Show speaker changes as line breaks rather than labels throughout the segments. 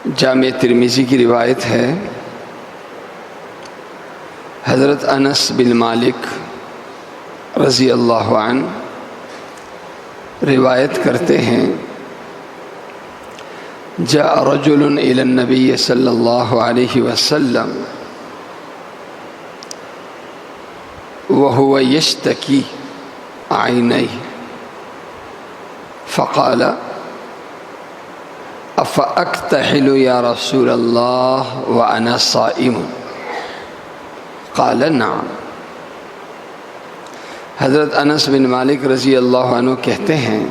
جامع ترمذی کی روایت ہے، حضرت انس بن مالک رضی اللہ عنہ روایت کرتے ہیں، جاء رجل الى النبی صلی اللہ علیہ وسلم وهو يشتكي عينيه فقال افأكتحل يا رسول الله وأنا صائم قال نعم۔ حضرت انس بن مالک رضی اللہ عنہ کہتے ہیں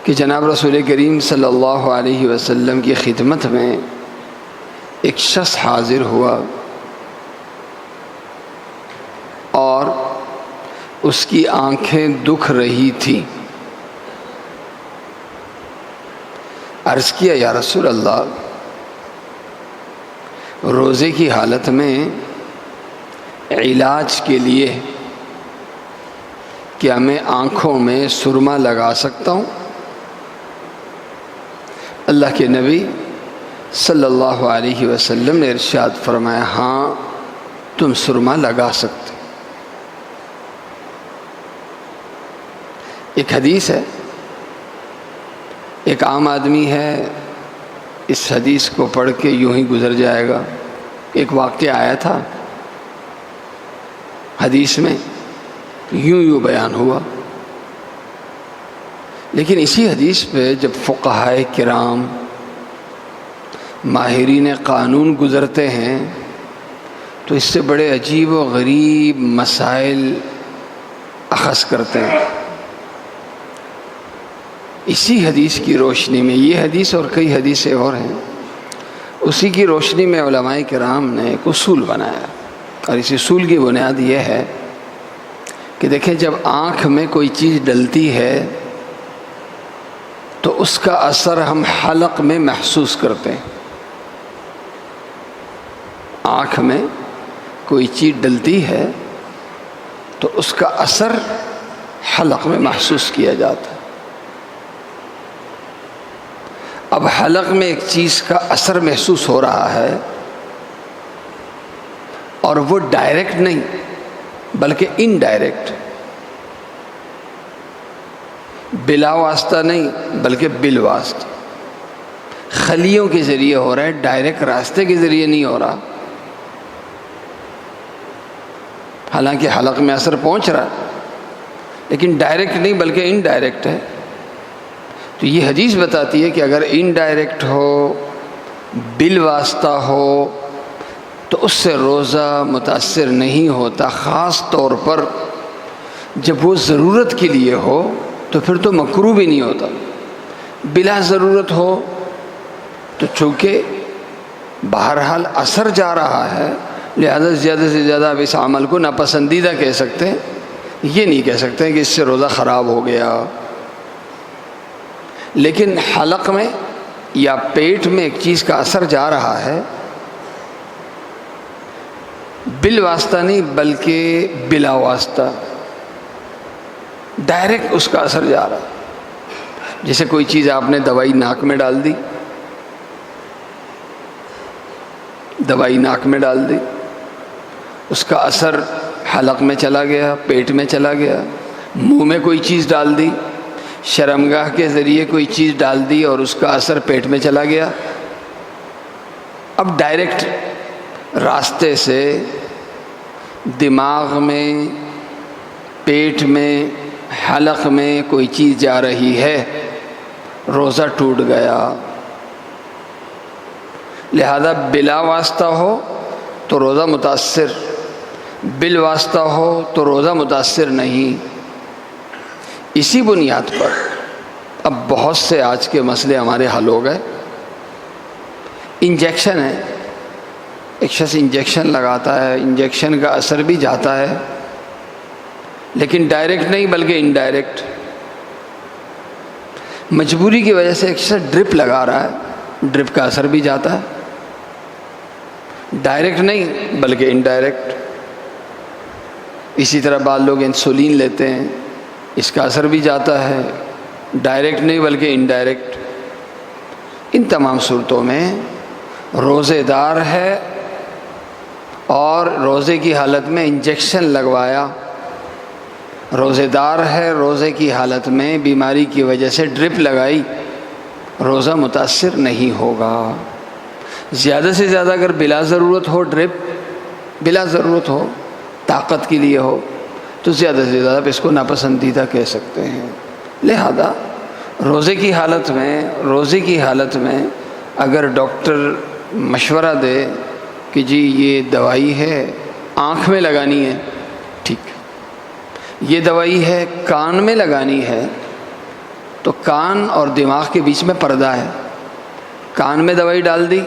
کہ جناب رسول کریم صلی اللہ علیہ وسلم کی خدمت میں ایک شخص حاضر ہوا اور اس کی آنکھیں دکھ رہی تھیں۔ عرض کیا، یا رسول اللہ، روزے کی حالت میں علاج کے لیے کیا میں آنکھوں میں سرما لگا سکتا ہوں؟ اللہ کے نبی صلی اللہ علیہ وسلم نے ارشاد فرمایا، ہاں تم سرما لگا سکتے۔ ایک حدیث ہے، ایک عام آدمی ہے، اس حدیث کو پڑھ کے یوں ہی گزر جائے گا۔ ایک واقعہ آیا تھا حدیث میں، یوں بیان ہوا، لیکن اسی حدیث پہ جب فقہائے کرام ماہرین قانون گزرتے ہیں تو اس سے بڑے عجیب و غریب مسائل اخذ کرتے ہیں۔ اسی حدیث کی روشنی میں، یہ حدیث اور کئی حدیثیں اور ہیں، اسی کی روشنی میں علماء کرام نے ایک اصول بنایا، اور اس اصول کی بنیاد یہ ہے کہ دیکھیں، جب آنکھ میں کوئی چیز ڈلتی ہے تو اس کا اثر ہم حلق میں محسوس کرتے ہیں۔ آنکھ میں کوئی چیز ڈلتی ہے تو اس کا اثر حلق میں محسوس کیا جاتا ہے۔ اب حلق میں ایک چیز کا اثر محسوس ہو رہا ہے، اور وہ ڈائریکٹ نہیں بلکہ انڈائریکٹ، بلا واسطہ نہیں بلکہ بالواسطہ، خلیوں کے ذریعے ہو رہا ہے، ڈائریکٹ راستے کے ذریعے نہیں ہو رہا۔ حالانکہ حلق میں اثر پہنچ رہا ہے لیکن ڈائریکٹ نہیں بلکہ انڈائریکٹ ہے۔ تو یہ حدیث بتاتی ہے کہ اگر انڈائریکٹ ہو، بالواسطہ ہو، تو اس سے روزہ متاثر نہیں ہوتا، خاص طور پر جب وہ ضرورت کے لیے ہو تو پھر تو مکروہ بھی نہیں ہوتا۔ بلا ضرورت ہو تو چونکہ بہرحال اثر جا رہا ہے، لہذا زیادہ سے زیادہ اب اس عمل کو ناپسندیدہ کہہ سکتے ہیں، یہ نہیں کہہ سکتے ہیں کہ اس سے روزہ خراب ہو گیا۔ لیکن حلق میں یا پیٹ میں ایک چیز کا اثر جا رہا ہے، بالواسطہ نہیں بلکہ بلا واسطہ، ڈائریکٹ اس کا اثر جا رہا ہے۔ جیسے کوئی چیز آپ نے دوائی ناک میں ڈال دی، دوائی ناک میں ڈال دی، اس کا اثر حلق میں چلا گیا، پیٹ میں چلا گیا۔ منہ میں کوئی چیز ڈال دی، شرمگاہ کے ذریعے کوئی چیز ڈال دی اور اس کا اثر پیٹ میں چلا گیا۔ اب ڈائریکٹ راستے سے دماغ میں، پیٹ میں، حلق میں کوئی چیز جا رہی ہے، روزہ ٹوٹ گیا۔ لہذا بلا واسطہ ہو تو روزہ متاثر، بالواسطہ ہو تو روزہ متاثر نہیں۔ اسی بنیاد پر اب بہت سے آج کے مسئلے ہمارے حل ہو گئے۔ انجیکشن ہے، ایک شخص انجیکشن لگاتا ہے، انجیکشن کا اثر بھی جاتا ہے لیکن ڈائریکٹ نہیں بلکہ انڈائریکٹ۔ مجبوری کی وجہ سے ایک شخص ڈرپ لگا رہا ہے، ڈرپ کا اثر بھی جاتا ہے، ڈائریکٹ نہیں بلکہ انڈائریکٹ۔ اسی طرح بعض لوگ انسولین لیتے ہیں، اس کا اثر بھی جاتا ہے، ڈائریکٹ نہیں بلکہ انڈائریکٹ۔ ان تمام صورتوں میں روزے دار ہے اور روزے کی حالت میں انجیکشن لگوایا، روزے دار ہے، روزے کی حالت میں بیماری کی وجہ سے ڈرپ لگائی، روزہ متاثر نہیں ہوگا۔ زیادہ سے زیادہ اگر بلا ضرورت ہو ڈرپ، بلا ضرورت ہو، طاقت کے لیے ہو، تو زیادہ سے زیادہ اس کو ناپسندیدہ کہہ سکتے ہیں۔ لہذا روزے کی حالت میں اگر ڈاکٹر مشورہ دے کہ جی یہ دوائی ہے آنکھ میں لگانی ہے، ٹھیک، یہ دوائی ہے کان میں لگانی ہے، تو کان اور دماغ کے بیچ میں پردہ ہے، کان میں دوائی ڈال دی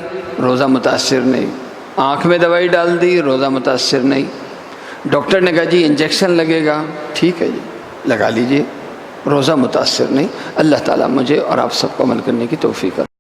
روزہ متاثر نہیں، آنکھ میں دوائی ڈال دی روزہ متاثر نہیں۔ ڈاکٹر نے کہا جی انجیکشن لگے گا، ٹھیک ہے جی لگا لیجئے، روزہ متاثر نہیں۔ اللہ تعالیٰ مجھے اور آپ سب کو عمل کرنے کی توفیق عطا